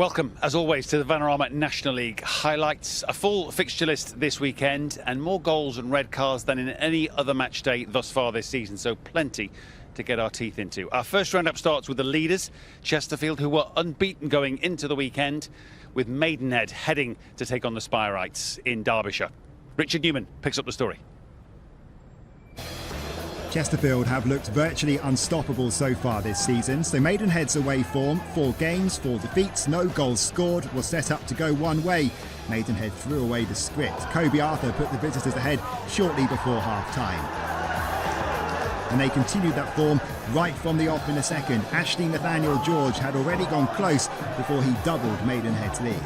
Welcome, as always, to the Vanarama National League highlights. A full fixture list this weekend and more goals and red cards than in any other match day thus far this season, so plenty to get our teeth into. Our first roundup starts with the leaders, Chesterfield, who were unbeaten going into the weekend, with Maidenhead heading to take on the Spireites in Derbyshire. Richard Newman picks up the story. Chesterfield have looked virtually unstoppable so far this season, so Maidenhead's away form, 4 games, 4 defeats, no goals scored, was set up to go one way. Maidenhead threw away the script. Kobe Arthur put the visitors ahead shortly before half-time. And they continued that form right from the off in the second. Ashley Nathaniel George had already gone close before he doubled Maidenhead's lead.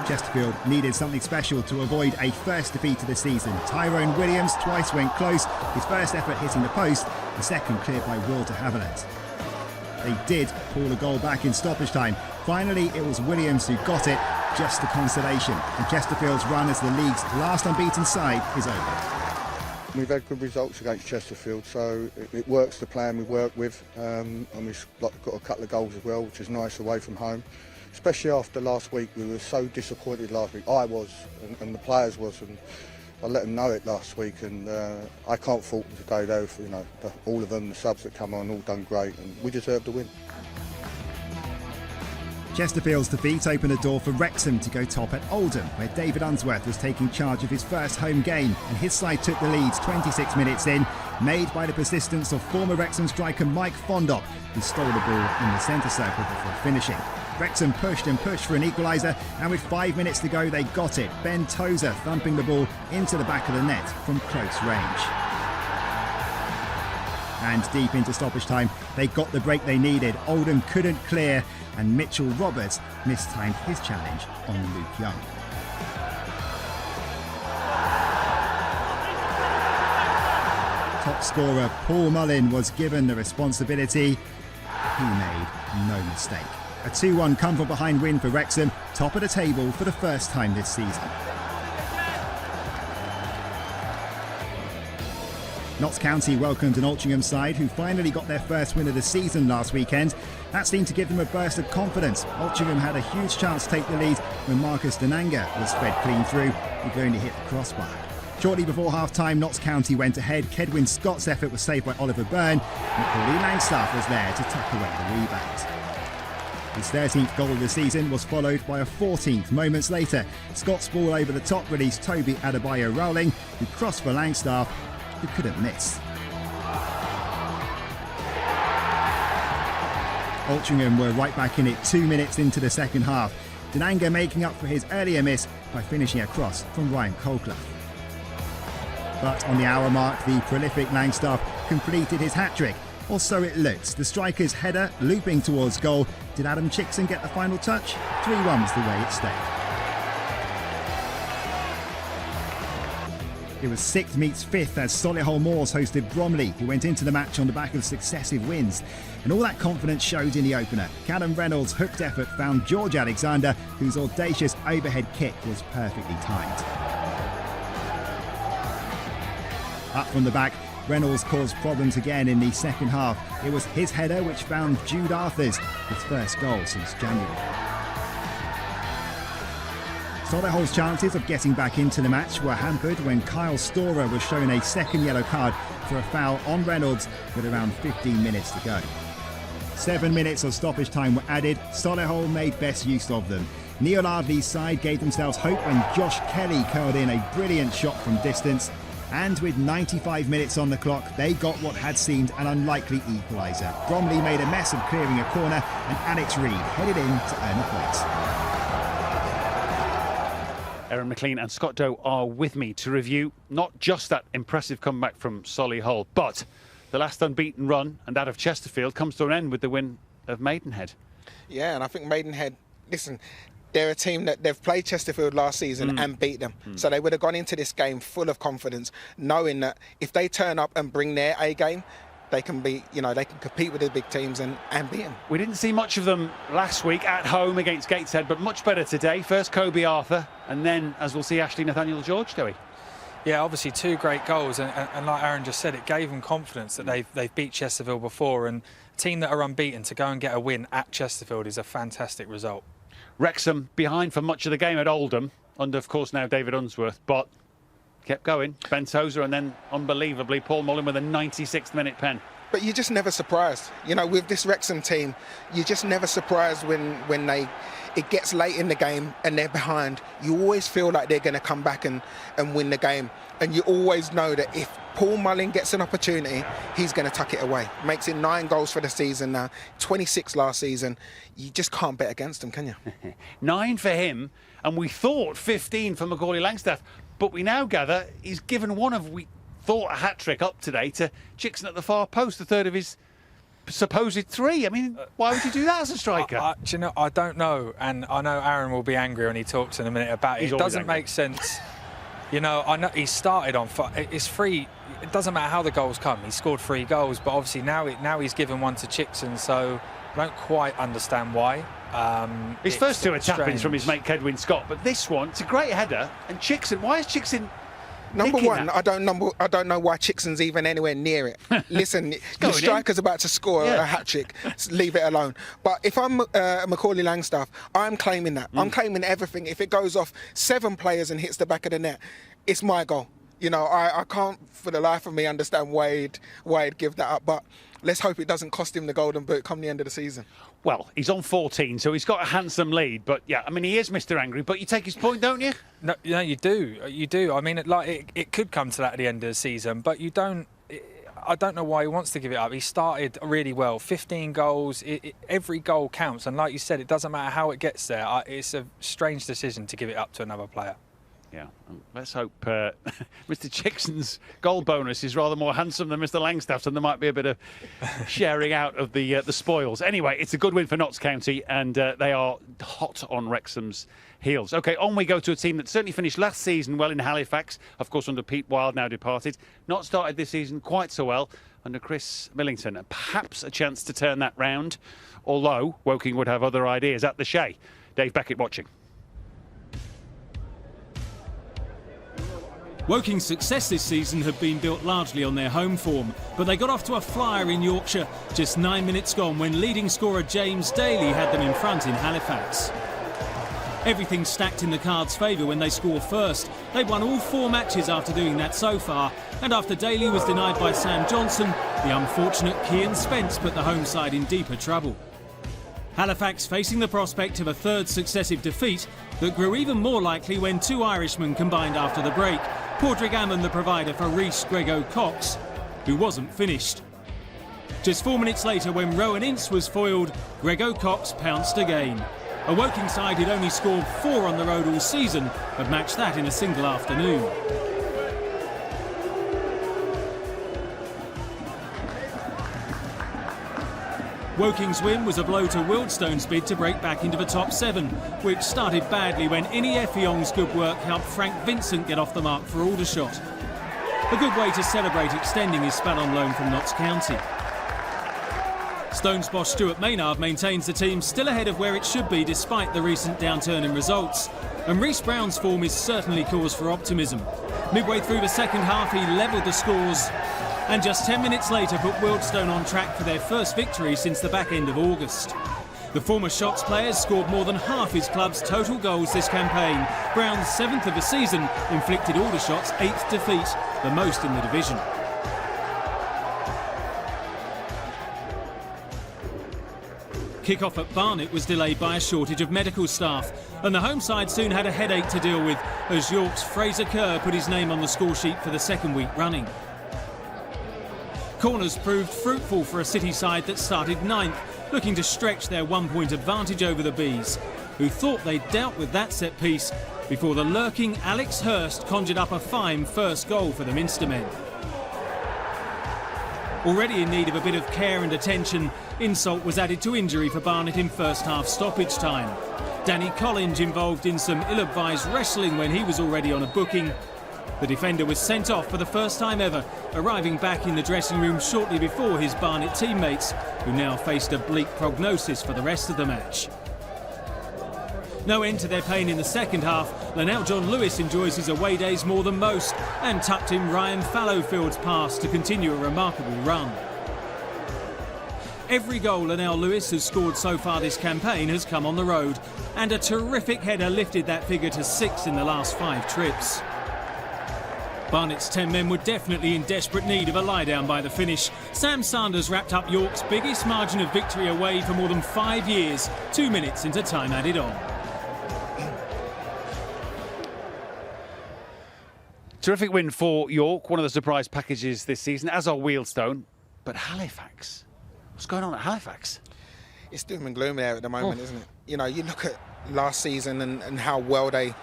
Chesterfield needed something special to avoid a first defeat of the season. Tyrone Williams twice went close, his first effort hitting the post, the second cleared by Will de Havilland. They did pull the goal back in stoppage time. Finally, it was Williams who got it, just a consolation. And Chesterfield's run as the league's last unbeaten side is over. We've had good results against Chesterfield, so it works the plan we work with, and we've got a couple of goals as well, which is nice away from home. Especially after last week, we were so disappointed last week. I was, and the players was, and I let them know it last week. And I can't fault them today, though. For, all of them, the subs that come on, all done great, and we deserve to win. Chesterfield's defeat opened a door for Wrexham to go top at Oldham, where David Unsworth was taking charge of his first home game, and his side took the lead 26 minutes in, made by the persistence of former Wrexham striker Mike Fondop, who stole the ball in the centre circle before finishing. Wrexham pushed and pushed for an equaliser, and with 5 minutes to go they got it. Ben Tozer thumping the ball into the back of the net from close range. And deep into stoppage time, they got the break they needed. Oldham couldn't clear, and Mitchell Roberts mistimed his challenge on Luke Young. Top scorer Paul Mullin was given the responsibility. He made no mistake. A 2-1 come-from-behind win for Wrexham, top of the table for the first time this season. Notts County welcomed an Altrincham side who finally got their first win of the season last weekend. That seemed to give them a burst of confidence. Altrincham had a huge chance to take the lead when Marcus Denanga was fed clean through. He could only hit the crossbar. Shortly before half-time, Notts County went ahead. Kedwin Scott's effort was saved by Oliver Byrne, and Paulie Langstaff was there to tuck away the rebound. His 13th goal of the season was followed by a 14th moments later. Scott's ball over the top released Toby Adebayo Rowling, who crossed for Langstaff, who couldn't miss. Altrincham were right back in it 2 minutes into the second half. Denanga making up for his earlier miss by finishing a cross from Ryan Colclough. But on the hour mark, the prolific Langstaff completed his hat-trick. Or so it looks. The striker's header looping towards goal. Did Adam Chickson get the final touch? 3-1 was the way it stayed. It was 6th meets 5th as Solihull Moors hosted Bromley, who went into the match on the back of successive wins. And all that confidence showed in the opener. Callum Reynolds' hooked effort found George Alexander, whose audacious overhead kick was perfectly timed. Up from the back, Reynolds caused problems again in the second half. It was his header which found Jude Arthurs, his first goal since January. Solihull's chances of getting back into the match were hampered when Kyle Storer was shown a second yellow card for a foul on Reynolds with around 15 minutes to go. 7 minutes of stoppage time were added. Solihull made best use of them. Neil Ardley's side gave themselves hope when Josh Kelly curled in a brilliant shot from distance. And with 95 minutes on the clock, they got what had seemed an unlikely equaliser. Bromley made a mess of clearing a corner, and Alex Reid headed in to earn a point. Aaron McLean and Scott Doe are with me to review not just that impressive comeback from Solihull, but the last unbeaten run, and that of Chesterfield, comes to an end with the win of Maidenhead. Yeah, and I think Maidenhead, listen, they're a team that they've played Chesterfield last season and beat them. So they would have gone into this game full of confidence, knowing that if they turn up and bring their A game, they can be, they can compete with the big teams and beat them. We didn't see much of them last week at home against Gateshead, but much better today. First Kobe Arthur, and then, as we'll see, Ashley Nathaniel George, do we? Yeah, obviously 2 great goals, and like Aaron just said, it gave them confidence that they've beat Chesterfield before, and a team that are unbeaten to go and get a win at Chesterfield is a fantastic result. Wrexham behind for much of the game at Oldham, under, of course, now David Unsworth, but kept going. Ben Tozer, and then, unbelievably, Paul Mullin with a 96th minute pen. But you're just never surprised. You know, with this Wrexham team, you're just never surprised when it gets late in the game and they're behind. You always feel like they're going to come back and win the game. And you always know that if Paul Mullin gets an opportunity, he's going to tuck it away. Makes it 9 goals for the season now, 26 last season. You just can't bet against him, can you? 9 for him, and we thought 15 for Macaulay Langstaff. But we now gather he's given one of, we thought, a hat-trick up today to Chickson at the far post, the third of his supposed 3. I mean, why would you do that as a striker? Do you know, I don't know, and I know Aaron will be angry when he talks in a minute about it. It doesn't make sense. You know, I know he started on. It's free. It doesn't matter how the goals come. He scored 3 goals, but obviously now he's given one to Chickson, so I don't quite understand why. His first 2 are tap-ins from his mate Kedwin Scott, but this one, it's a great header. And Chickson, why is Chickson? Number one, I don't know why Chickson's even anywhere near it. Listen, your striker's about to score a hat-trick. Leave it alone. But if I'm Macaulay Langstaff, I'm claiming that. I'm claiming everything. If it goes off 7 players and hits the back of the net, it's my goal. You know, I can't for the life of me understand why he'd give that up. But let's hope it doesn't cost him the Golden Boot come the end of the season. Well, he's on 14, so he's got a handsome lead. But yeah, I mean, he is Mr. Angry, but you take his point, don't you? No, you do. You do. I mean, it could come to that at the end of the season, but you don't. I don't know why he wants to give it up. He started really well, 15 goals. Every goal counts, and like you said, it doesn't matter how it gets there. It's a strange decision to give it up to another player. Yeah, let's hope Mr. Chickson's goal bonus is rather more handsome than Mr. Langstaff's, and there might be a bit of sharing out of the spoils. Anyway, it's a good win for Notts County, and they are hot on Wrexham's heels. OK, on we go to a team that certainly finished last season well in Halifax, of course under Pete Wild, now departed. Not started this season quite so well under Chris Millington, and perhaps a chance to turn that round, although Woking would have other ideas at the Shea. Dave Beckett watching. Woking's success this season had been built largely on their home form, but they got off to a flyer in Yorkshire just 9 minutes gone when leading scorer James Daly had them in front in Halifax. Everything stacked in the Cards' favour when they score first. They've won all 4 matches after doing that so far, and after Daly was denied by Sam Johnson, the unfortunate Cian Spence put the home side in deeper trouble. Halifax facing the prospect of a 3rd successive defeat that grew even more likely when 2 Irishmen combined after the break. Padraig Ammon the provider for Rhys Grego Cox, who wasn't finished. Just 4 minutes later, when Rowan Ince was foiled, Grego Cox pounced again. A Woking side who'd only scored 4 on the road all season had matched that in a single afternoon. Woking's win was a blow to Wildstone's bid to break back into the top 7, which started badly when Ini Effiong's good work helped Frank Vincent get off the mark for Aldershot. A good way to celebrate extending his spell on loan from Notts County. Stone's boss Stuart Maynard maintains the team still ahead of where it should be despite the recent downturn in results. And Rhys Brown's form is certainly cause for optimism. Midway through the second half, he levelled the scores and just 10 minutes later put Wildstone on track for their first victory since the back end of August. The former Shots players scored more than half his club's total goals this campaign. Brown's 7th of the season inflicted Aldershot's 8th defeat, the most in the division. Kick-off at Barnet was delayed by a shortage of medical staff, and the home side soon had a headache to deal with as York's Fraser Kerr put his name on the score sheet for the 2nd week running. Corners proved fruitful for a City side that started 9th, looking to stretch their 1-point advantage over the Bees, who thought they'd dealt with that set piece before the lurking Alex Hurst conjured up a fine first goal for the Minster men. Already in need of a bit of care and attention, insult was added to injury for Barnet in first half stoppage time. Danny Collins involved in some ill-advised wrestling when he was already on a booking. The defender was sent off for the first time ever, arriving back in the dressing room shortly before his Barnet teammates, who now faced a bleak prognosis for the rest of the match. No end to their pain in the second half. Lionel John Lewis enjoys his away days more than most and tucked in Ryan Fallowfield's pass to continue a remarkable run. Every goal Lionel Lewis has scored so far this campaign has come on the road, and a terrific header lifted that figure to 6 in the last 5 trips. Barnet's 10 men were definitely in desperate need of a lie-down by the finish. Sam Sanders wrapped up York's biggest margin of victory away for more than 5 years, 2 minutes into time added on. Terrific win for York, one of the surprise packages this season, as are Wealdstone. But Halifax, what's going on at Halifax? It's doom and gloom there at the moment, isn't it? You know, you look at last season and how well they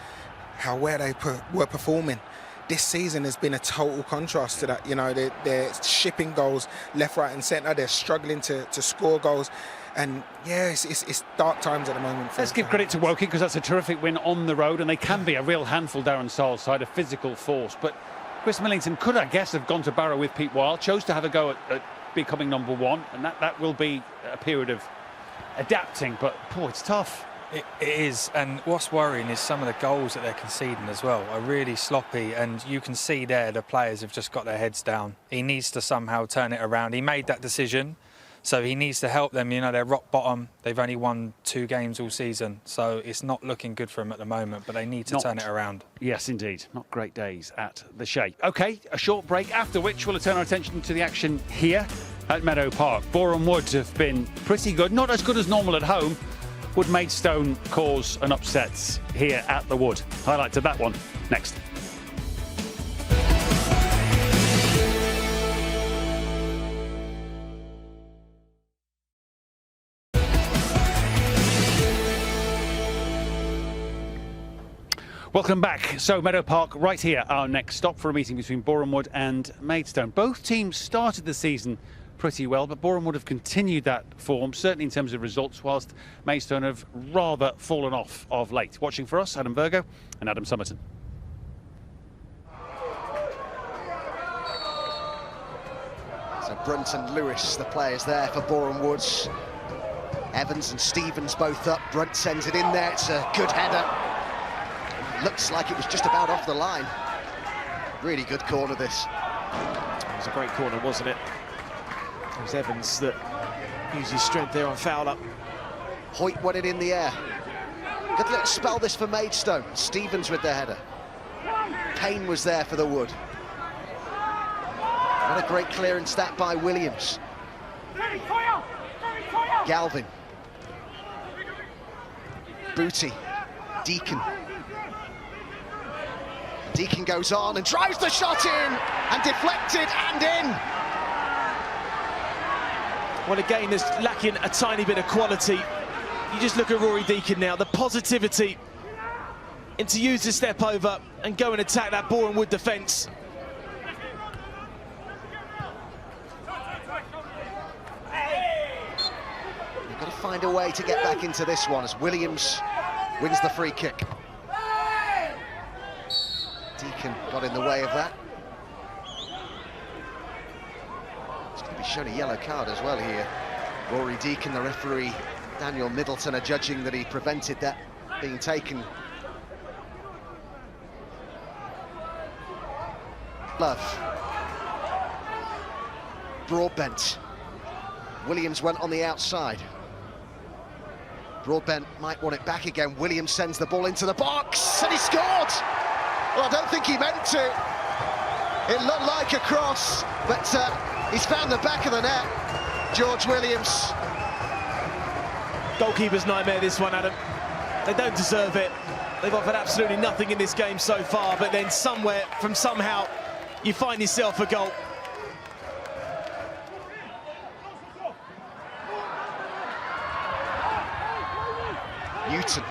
were performing. This season has been a total contrast to that. You know, they're shipping goals left, right and centre. They're struggling to score goals. And, yeah, it's dark times at the moment. Let's give credit to Woking, because that's a terrific win on the road, and they can be a real handful, Darren Sarle's side, a physical force. But Chris Millington could, I guess, have gone to Barrow with Pete Wilde, chose to have a go at becoming number one, and that will be a period of adapting. But, boy, it's tough. It is, and what's worrying is some of the goals that they're conceding as well are really sloppy, and you can see there the players have just got their heads down. He needs to somehow turn it around. He made that decision, so he needs to help them. You know, they're rock bottom. They've only won 2 games all season, so it's not looking good for them at the moment, but they need to turn it around. Yes, indeed. Not great days at the Shea. OK, a short break, after which we'll turn our attention to the action here at Meadow Park. Boreham Wood have been pretty good, not as good as normal at home. Would Maidstone cause an upset here at the Wood? Highlight to that one next. Welcome back. So Meadow Park right here, our next stop for a meeting between Boreham Wood and Maidstone. Both teams started the season pretty well, but Boreham Wood have continued that form, certainly in terms of results, whilst Maidstone have rather fallen off of late. Watching for us, Adam Virgo and Adam Summerton. So Brunt and Lewis, the players there for Boreham Wood. Evans and Stevens both up. Brunt sends it in there. It's a good header. Looks like it was just about off the line. Really good corner, this. It was a great corner, wasn't it? It was Evans that used his strength there on Fowler. Hoyt won it in the air. Good little spell this for Maidstone. Stevens with the header. Payne was there for the Wood. What a great clearance that by Williams. Galvin. Booty. Deacon. Deacon goes on and drives the shot in, and deflected and in. Well, again, there's lacking a tiny bit of quality. You just look at Rory Deacon now, the positivity, and to use the step over and go and attack that Boreham Wood defence. You've got to find a way to get back into this one as Williams wins the free kick. Deacon got in the way of that. He's going to be shown a yellow card as well here. Rory Deacon, the referee, Daniel Middleton are judging that he prevented that being taken. Love. Broadbent. Williams went on the outside. Broadbent might want it back again. Williams sends the ball into the box and he scored! Well, I don't think he meant to. It looked like a cross, but he's found the back of the net. George Williams. Goalkeeper's nightmare, this one, Adam. They don't deserve it. They've offered absolutely nothing in this game so far, but then somewhere, from somehow, you find yourself a goal. Newton.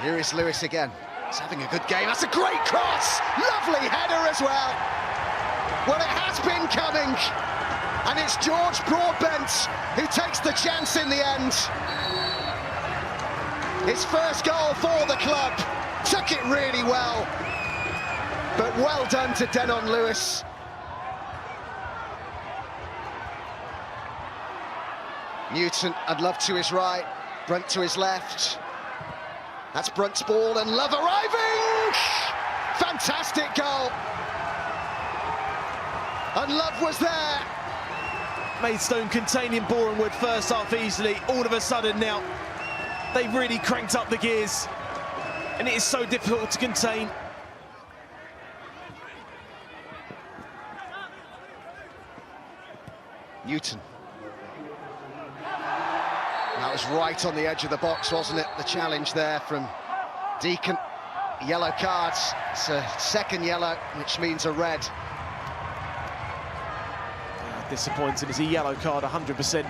Here is Lewis again. He's having a good game. That's a great cross. Lovely header as well. Well, it has been coming. And it's George Broadbent who takes the chance in the end. His first goal for the club. Took it really well. But well done to Denon Lewis. Newton and Love to his right, Brunt to his left. That's Brunt's ball and Love arriving! Fantastic goal! And Love was there. Maidstone containing Boreham Wood first half easily. All of a sudden now, they've really cranked up the gears. And it is so difficult to contain. Newton. That was right on the edge of the box, wasn't it? The challenge there from Deacon. Yellow cards. It's a second yellow, which means a red. Disappointing. It's a yellow card, 100%.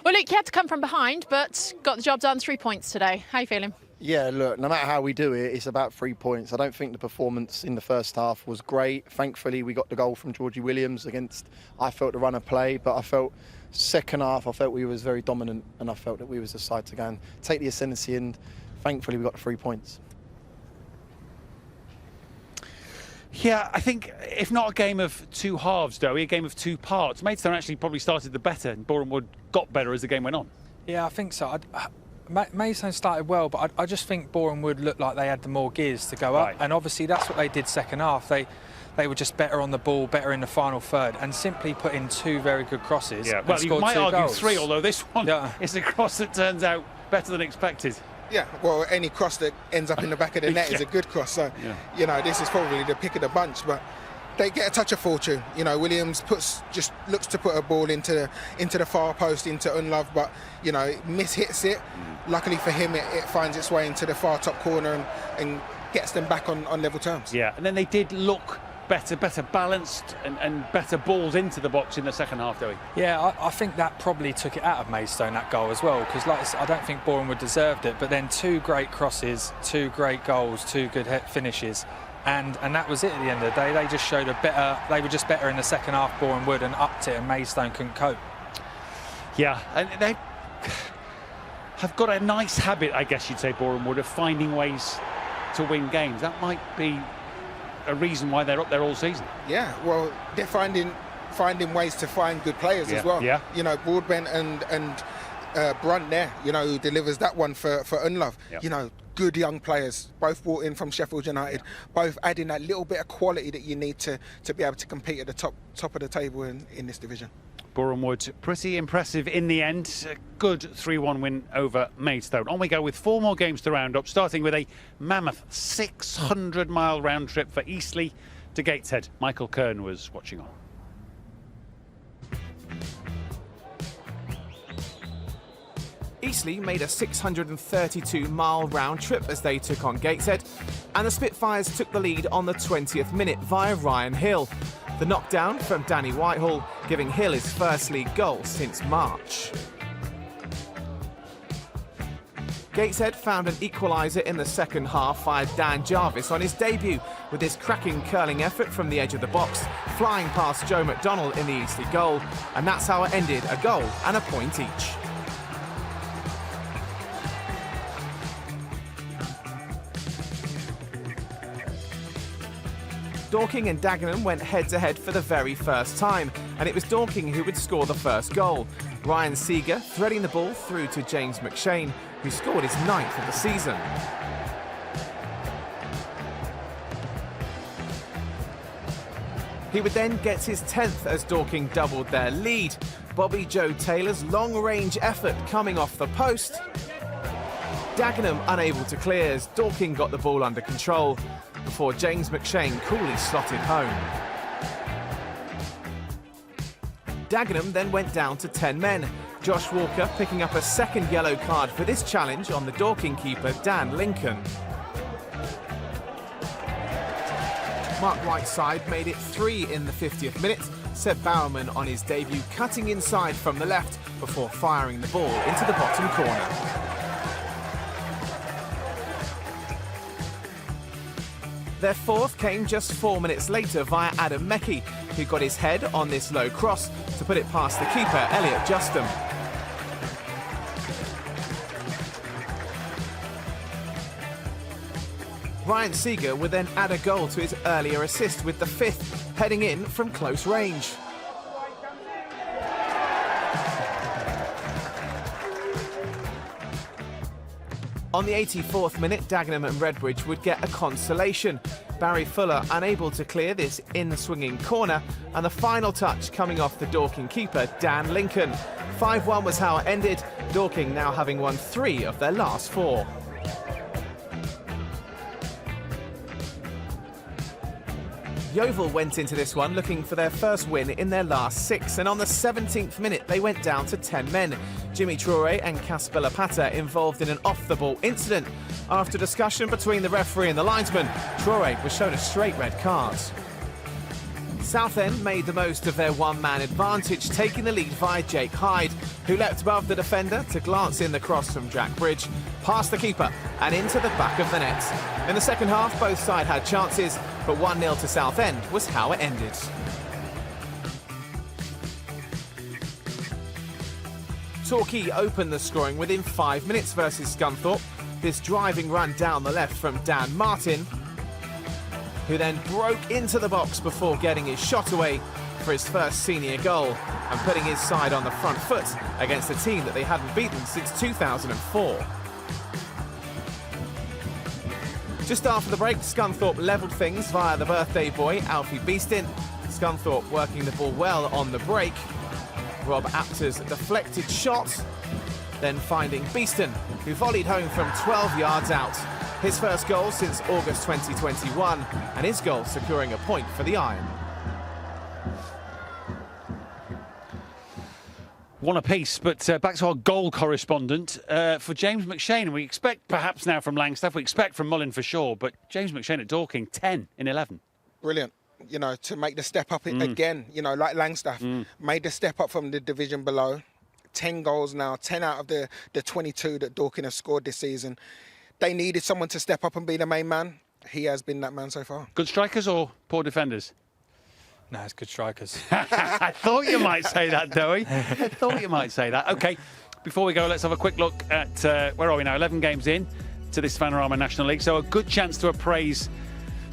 Well, Luke, you had to come from behind, but got the job done. 3 points today. How are you feeling? Yeah, look, no matter how we do it, it's about 3 points. I don't think the performance in the first half was great. Thankfully, we got the goal from Georgie Williams against, I felt, the run of play, but I felt second half, I felt we was very dominant, and I felt that we was the side to go and take the ascendancy, and thankfully we got the 3 points. Yeah, I think if not a game of two halves, Dowie, a game of two parts. Maidstone actually probably started the better, and Boreham Wood got better as the game went on. Yeah, I think so. Maidstone started well, but I just think Boreham Wood looked like they had the more gears to go up, and obviously that's what they did second half. They were just better on the ball, better in the final third, and simply put in two very good crosses. Yeah, well, you might argue goals. Three, although this one is a cross that turns out better than expected. Yeah, well, any cross that ends up in the back of the net is a good cross. So, you know, this is probably the pick of the bunch, but they get a touch of fortune. You know, Williams just looks to put a ball into the far post, into Unlove, but, you know, mishits it. Luckily for him, it finds its way into the far top corner and gets them back on level terms. Yeah, and then they did look better balanced and better balls into the box in the second half, Dowie. Yeah, I think that probably took it out of Maidstone, that goal as well, because like I said, I don't think Boreham Wood deserved it, but then two great crosses, two great goals, two good finishes, and that was it at the end of the day. They just showed they were just better in the second half, Boreham Wood, and upped it, and Maidstone couldn't cope. Yeah, and they have got a nice habit, I guess you'd say, Boreham Wood, of finding ways to win games. That might be a reason why they're up there all season. Yeah, well, they're finding ways to find good players as well. Yeah. You know, Broadbent and Brunt there, you know, who delivers that one for Unlove. Yep. You know, good young players, both brought in from Sheffield United, both adding that little bit of quality that you need to be able to compete at the top of the table in this division. Boreham Wood, pretty impressive in the end. A good 3-1 win over Maidstone. On we go with 4 more games to round up, starting with a mammoth 600-mile round trip for Eastleigh to Gateshead. Michael Kern was watching on. Eastleigh made a 632-mile round trip as they took on Gateshead, and the Spitfires took the lead on the 20th minute via Ryan Hill. The knockdown from Danny Whitehall, giving Hill his first league goal since March. Gateshead found an equaliser in the second half via Dan Jarvis on his debut, with his cracking curling effort from the edge of the box, flying past Joe McDonnell in the Eastleigh goal, and that's how it ended, a goal and a point each. Dorking and Dagenham went head-to-head for the very first time, and it was Dorking who would score the first goal. Ryan Seeger threading the ball through to James McShane, who scored his 9th of the season. He would then get his 10th as Dorking doubled their lead. Bobby Joe Taylor's long-range effort coming off the post. Dagenham unable to clear as Dorking got the ball under control, before James McShane coolly slotted home. Dagenham then went down to 10 men, Josh Walker picking up a second yellow card for this challenge on the Dorking keeper Dan Lincoln. Mark Whiteside made it 3 in the 50th minute, Seb Bowerman on his debut cutting inside from the left before firing the ball into the bottom corner. Their fourth came just 4 minutes later via Adam Meckie, who got his head on this low cross to put it past the keeper, Elliot Justum. Ryan Seeger would then add a goal to his earlier assist with the 5th, heading in from close range. On the 84th minute, Dagenham and Redbridge would get a consolation. Barry Fuller unable to clear this in-swinging corner, and the final touch coming off the Dorking keeper, Dan Lincoln. 5-1 was how it ended, Dorking now having won 3 of their last 4. Yeovil went into this one looking for their first win in their last 6, and on the 17th minute they went down to 10 men. Jimmy Traore and Casper Lapata involved in an off-the-ball incident. After discussion between the referee and the linesman, Traore was shown a straight red card. Southend made the most of their one-man advantage, taking the lead via Jake Hyde, who leapt above the defender to glance in the cross from Jack Bridge, past the keeper and into the back of the net. In the second half, both sides had chances, but 1-0 to Southend was how it ended. Torquay opened the scoring within 5 minutes versus Scunthorpe. This driving run down the left from Dan Martin, who then broke into the box before getting his shot away for his first senior goal and putting his side on the front foot against a team that they hadn't beaten since 2004. Just after the break, Scunthorpe levelled things via the birthday boy, Alfie Beeston. Scunthorpe working the ball well on the break. Rob Apter's deflected shot, then finding Beeston, who volleyed home from 12 yards out. His first goal since August 2021, and his goal securing a point for the Iron. One apiece, but back to our goal correspondent for James McShane. We expect perhaps now from Langstaff, we expect from Mullin for sure, but James McShane at Dorking, 10 in 11. Brilliant. You know, to make the step up again, you know, like Langstaff, made the step up from the division below. 10 goals now, 10 out of the 22 that Dorking have scored this season. They needed someone to step up and be the main man. He has been that man so far. Good strikers or poor defenders? No, it's good strikers. I thought you might say that, Dowie. I thought you might say that. OK, before we go, let's have a quick look at, where are we now? 11 games in to this Vanarama National League. So a good chance to appraise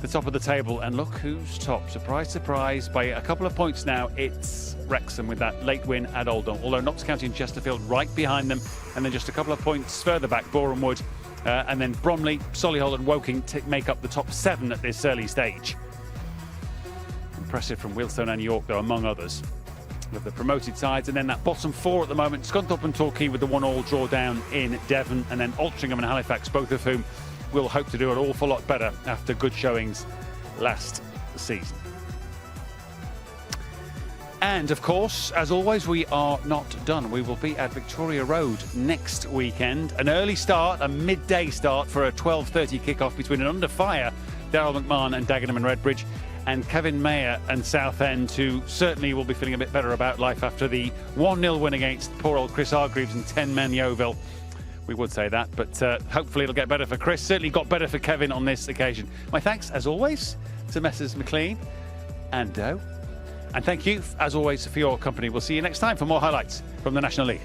the top of the table. And look who's top. Surprise, surprise. By a couple of points now, it's Wrexham with that late win at Oldham. Although Notts County and Chesterfield right behind them. And then just a couple of points further back, Boreham Wood. And then Bromley, Solihull and Woking make up the top 7 at this early stage. Impressive from Wealdstone and York, though, among others, with the promoted sides. And then that bottom 4 at the moment, Scunthorpe and Torquay with the 1-1 draw down in Devon, and then Altrincham and Halifax, both of whom will hope to do an awful lot better after good showings last season. And, of course, as always, we are not done. We will be at Victoria Road next weekend. An early start, a midday start for a 12:30 kickoff between an under-fire Daryl McMahon and Dagenham and Redbridge, and Kevin Mayer and Southend, who certainly will be feeling a bit better about life after the 1-0 win against poor old Chris Hargreaves and 10-man Yeovil. We would say that, but hopefully it'll get better for Chris. Certainly got better for Kevin on this occasion. My thanks, as always, to Messrs McLean and Doe. And thank you, as always, for your company. We'll see you next time for more highlights from the National League.